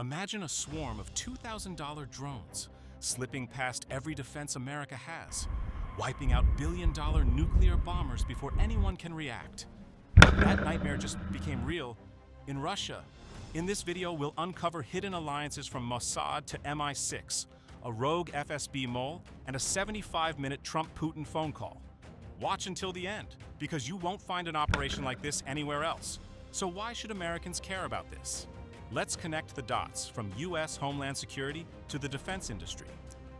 Imagine a swarm of $2,000 drones slipping past every defense America has, wiping out billion-dollar nuclear bombers before anyone can react. That nightmare just became real in Russia. In this video, we'll uncover hidden alliances from Mossad to MI6, a rogue FSB mole, and a 75-minute Trump-Putin phone call. Watch until the end, because you won't find an operation like this anywhere else. So why should Americans care about this? Let's connect the dots from U.S. Homeland Security to the defense industry.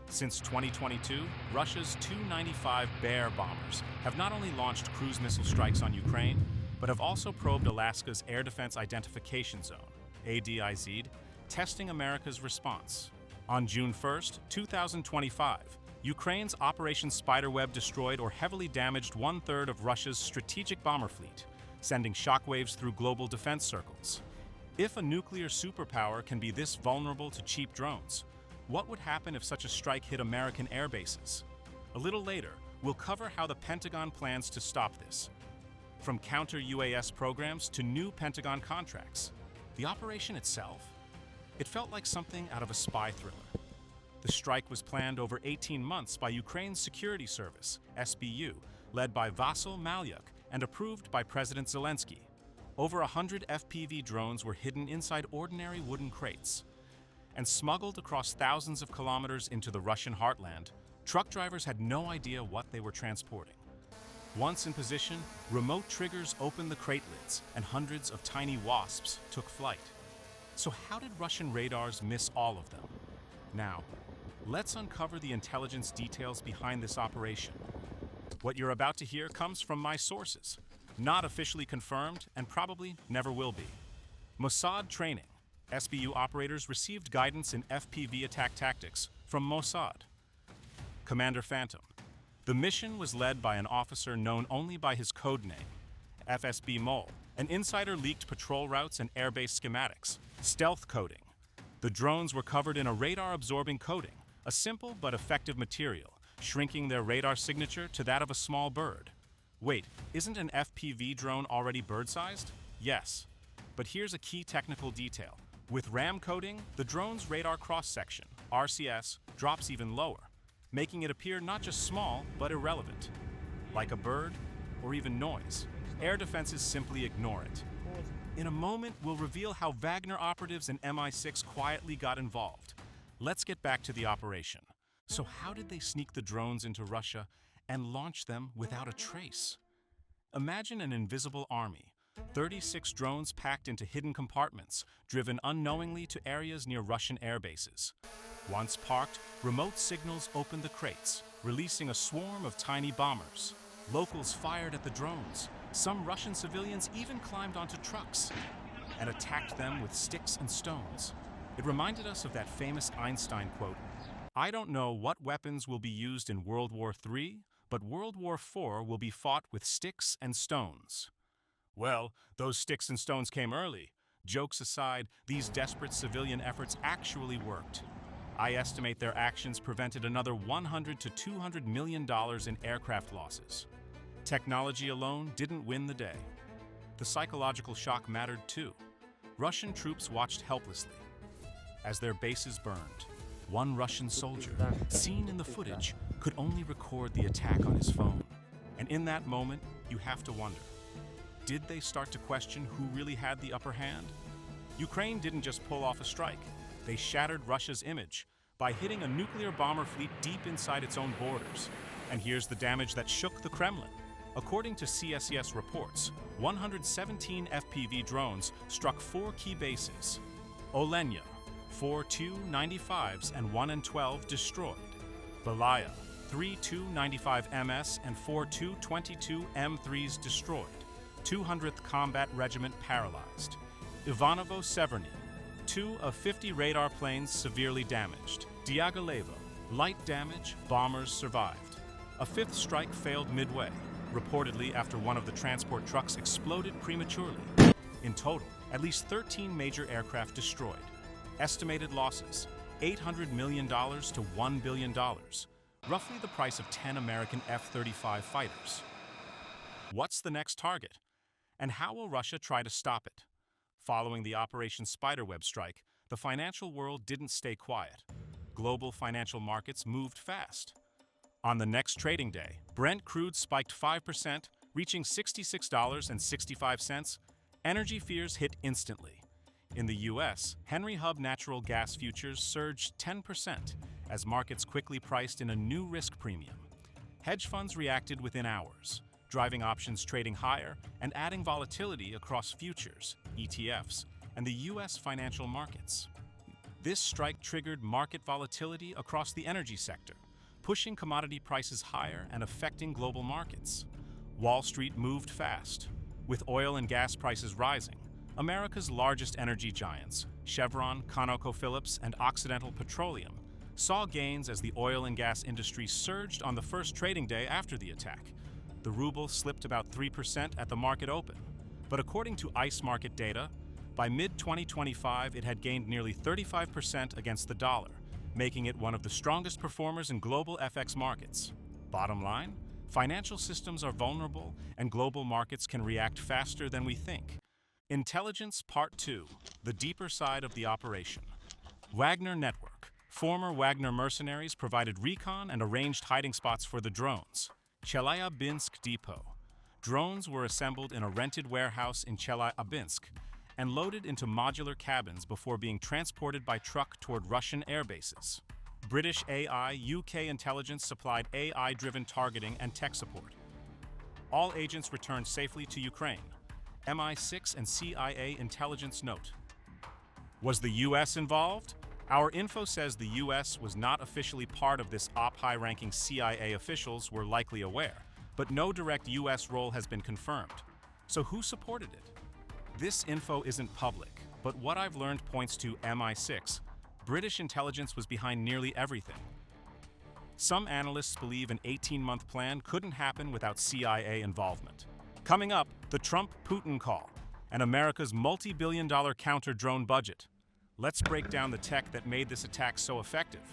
Since 2022, Russia's Tu-95 Bear bombers have not only launched cruise missile strikes on Ukraine, but have also probed Alaska's Air Defense Identification Zone, ADIZ, testing America's response. On June 1, 2025, Ukraine's Operation Spiderweb destroyed or heavily damaged one-third of Russia's strategic bomber fleet, sending shockwaves through global defense circles. If a nuclear superpower can be this vulnerable to cheap drones, what would happen if such a strike hit American airbases? A little later, we'll cover how the Pentagon plans to stop this. From counter-UAS programs to new Pentagon contracts, the operation itself, it felt like something out of a spy thriller. The strike was planned over 18 months by Ukraine's security service, SBU, led by Vasyl Malyuk and approved by President Zelensky. Over 100 FPV drones were hidden inside ordinary wooden crates and smuggled across thousands of kilometers into the Russian heartland. Truck drivers had no idea what they were transporting. Once in position, remote triggers opened the crate lids and hundreds of tiny wasps took flight. So how did Russian radars miss all of them? Now, let's uncover the intelligence details behind this operation. What you're about to hear comes from my sources, not officially confirmed and probably never will be. Mossad training. SBU operators received guidance in FPV attack tactics from Mossad. Commander Phantom. The mission was led by an officer known only by his code name, FSB Mole. An insider leaked patrol routes and airbase schematics. Stealth coding. The drones were covered in a radar-absorbing coating, a simple but effective material, shrinking their radar signature to that of a small bird. Wait, isn't an FPV drone already bird-sized? Yes. But here's a key technical detail. With RAM coding, the drone's radar cross-section, RCS, drops even lower, making it appear not just small, but irrelevant. Like a bird, or even noise. Air defenses simply ignore it. In a moment, we'll reveal how Wagner operatives and MI6 quietly got involved. Let's get back to the operation. So how did they sneak the drones into Russia and launch them without a trace? Imagine an invisible army, 36 drones packed into hidden compartments, driven unknowingly to areas near Russian airbases. Once parked, remote signals opened the crates, releasing a swarm of tiny bombers. Locals fired at the drones. Some Russian civilians even climbed onto trucks and attacked them with sticks and stones. It reminded us of that famous Einstein quote, "I don't know what weapons will be used in World War III, but World War IV will be fought with sticks and stones." Well, those sticks and stones came early. Jokes aside, these desperate civilian efforts actually worked. I estimate their actions prevented another $100 to $200 million in aircraft losses. Technology alone didn't win the day. The psychological shock mattered too. Russian troops watched helplessly as their bases burned. One Russian soldier, seen in the footage, could only record the attack on his phone. And in that moment, you have to wonder, did they start to question who really had the upper hand? Ukraine didn't just pull off a strike. They shattered Russia's image by hitting a nuclear bomber fleet deep inside its own borders. And here's the damage that shook the Kremlin. According to CSES reports, 117 FPV drones struck 4 key bases. Olenya, 4 Tu-95s and 1 An-12 destroyed. Belaya, 3 Tu-95MS and 4 Tu-22M3s destroyed. 200th Combat Regiment paralyzed. Ivanovo-Severny, 2 of 50 radar planes severely damaged. Diaghilevo, light damage, bombers survived. A 5th strike failed midway, reportedly after one of the transport trucks exploded prematurely. In total, at least 13 major aircraft destroyed. Estimated losses, $800 million to $1 billion, roughly the price of 10 American F-35 fighters. What's the next target? And how will Russia try to stop it? Following the Operation Spiderweb strike, the financial world didn't stay quiet. Global financial markets moved fast. On the next trading day, Brent crude spiked 5%, reaching $66.65. Energy fears hit instantly. In the U.S., Henry Hub natural gas futures surged 10% as markets quickly priced in a new risk premium. Hedge funds reacted within hours, driving options trading higher and adding volatility across futures, ETFs, and the U.S. financial markets. This strike triggered market volatility across the energy sector, pushing commodity prices higher and affecting global markets. Wall Street moved fast, with oil and gas prices rising. America's largest energy giants, Chevron, ConocoPhillips, and Occidental Petroleum, saw gains as the oil and gas industry surged on the first trading day after the attack. The ruble slipped about 3% at the market open, but according to ICE market data, by mid-2025 it had gained nearly 35% against the dollar, making it one of the strongest performers in global FX markets. Bottom line, financial systems are vulnerable and global markets can react faster than we think. Intelligence Part 2, the deeper side of the operation. Wagner Network. Former Wagner mercenaries provided recon and arranged hiding spots for the drones. Chelyabinsk Depot. Drones were assembled in a rented warehouse in Chelyabinsk and loaded into modular cabins before being transported by truck toward Russian airbases. British AI, UK intelligence supplied AI-driven targeting and tech support. All agents returned safely to Ukraine. MI6 and CIA intelligence note. Was the US involved? Our info says the US was not officially part of this op. High-ranking CIA officials were likely aware, but no direct US role has been confirmed. So who supported it? This info isn't public, but what I've learned points to MI6. British intelligence was behind nearly everything. Some analysts believe an 18-month plan couldn't happen without CIA involvement. Coming up, the Trump-Putin call and America's multi-billion-dollar counter-drone budget. Let's break down the tech that made this attack so effective.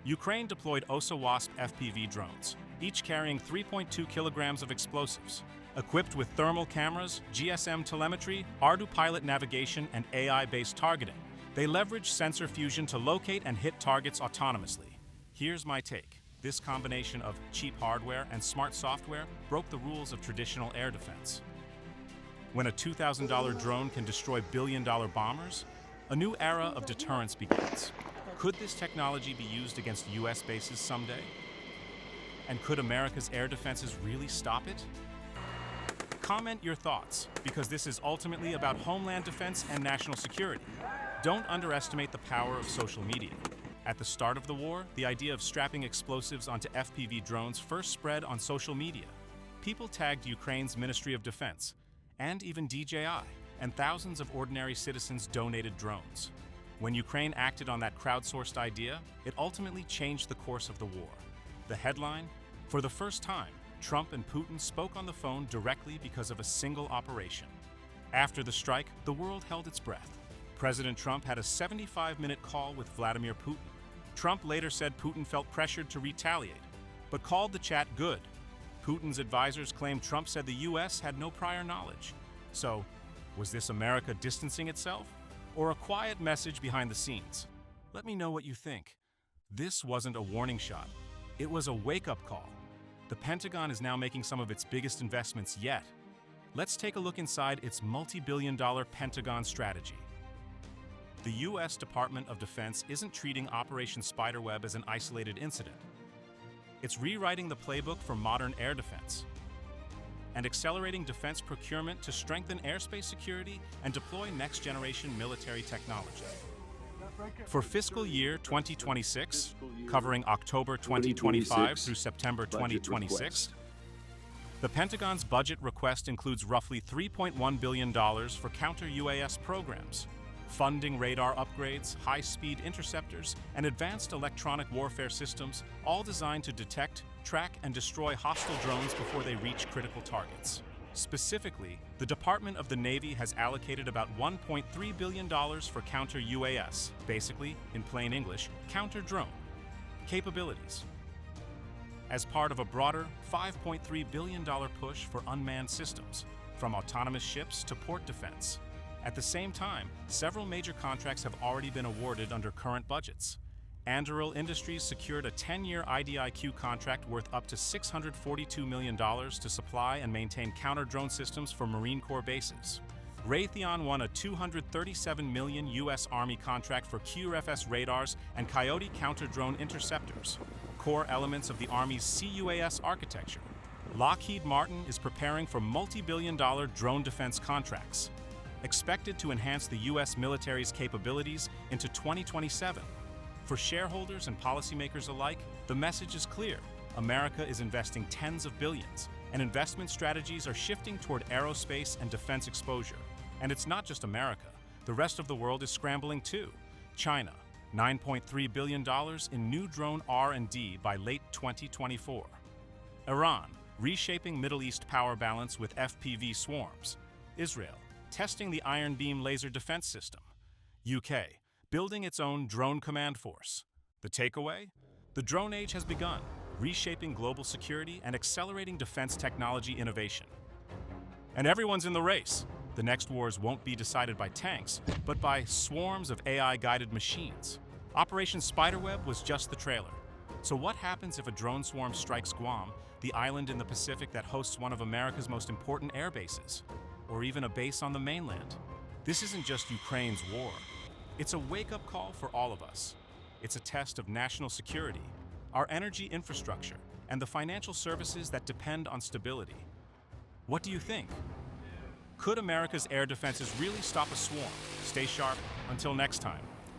Ukraine deployed OSA-WASP FPV drones, each carrying 3.2 kilograms of explosives. Equipped with thermal cameras, GSM telemetry, Ardu-pilot navigation, and AI-based targeting, they leverage sensor fusion to locate and hit targets autonomously. Here's my take. This combination of cheap hardware and smart software broke the rules of traditional air defense. When a $2,000 drone can destroy billion-dollar bombers, a new era of deterrence begins. Could this technology be used against US bases someday? And could America's air defenses really stop it? Comment your thoughts, because this is ultimately about homeland defense and national security. Don't underestimate the power of social media. At the start of the war, the idea of strapping explosives onto FPV drones first spread on social media. People tagged Ukraine's Ministry of Defense, and even DJI, and thousands of ordinary citizens donated drones. When Ukraine acted on that crowdsourced idea, it ultimately changed the course of the war. The headline? For the first time, Trump and Putin spoke on the phone directly because of a single operation. After the strike, the world held its breath. President Trump had a 75-minute call with Vladimir Putin. Trump later said Putin felt pressured to retaliate, but called the chat good. Putin's advisors claimed Trump said the US had no prior knowledge. So, was this America distancing itself? Or a quiet message behind the scenes? Let me know what you think. This wasn't a warning shot. It was a wake-up call. The Pentagon is now making some of its biggest investments yet. Let's take a look inside its multi-billion-dollar Pentagon strategy. The U.S. Department of Defense isn't treating Operation Spiderweb as an isolated incident. It's rewriting the playbook for modern air defense and accelerating defense procurement to strengthen airspace security and deploy next-generation military technology. For fiscal year 2026, covering October 2025 through September 2026, the Pentagon's budget request includes roughly $3.1 billion for counter-UAS programs, funding radar upgrades, high-speed interceptors, and advanced electronic warfare systems, all designed to detect, track, and destroy hostile drones before they reach critical targets. Specifically, the Department of the Navy has allocated about $1.3 billion for counter-UAS, basically, in plain English, counter-drone capabilities, as part of a broader $5.3 billion push for unmanned systems, from autonomous ships to port defense, At the same time, several major contracts have already been awarded under current budgets. Anduril Industries secured a 10-year IDIQ contract worth up to $642 million to supply and maintain counter-drone systems for Marine Corps bases. Raytheon won a $237 million U.S. Army contract for QRFS radars and Coyote counter-drone interceptors, core elements of the Army's CUAS architecture. Lockheed Martin is preparing for multi-billion-dollar drone defense contracts, expected to enhance the U.S. military's capabilities into 2027. For shareholders and policymakers alike, the message is clear. America is investing tens of billions, and investment strategies are shifting toward aerospace and defense exposure. And it's not just America. The rest of the world is scrambling too. China, $9.3 billion in new drone R&D by late 2024. Iran, reshaping Middle East power balance with FPV swarms. Israel, testing the Iron Beam laser defense system. UK, building its own drone command force. The takeaway? The drone age has begun, reshaping global security and accelerating defense technology innovation. And everyone's in the race. The next wars won't be decided by tanks, but by swarms of AI-guided machines. Operation Spiderweb was just the trailer. So what happens if a drone swarm strikes Guam, the island in the Pacific that hosts one of America's most important airbases? Or even a base on the mainland? This isn't just Ukraine's war. It's a wake-up call for all of us. It's a test of national security, our energy infrastructure, and the financial services that depend on stability. What do you think? Could America's air defenses really stop a swarm? Stay sharp. Until next time.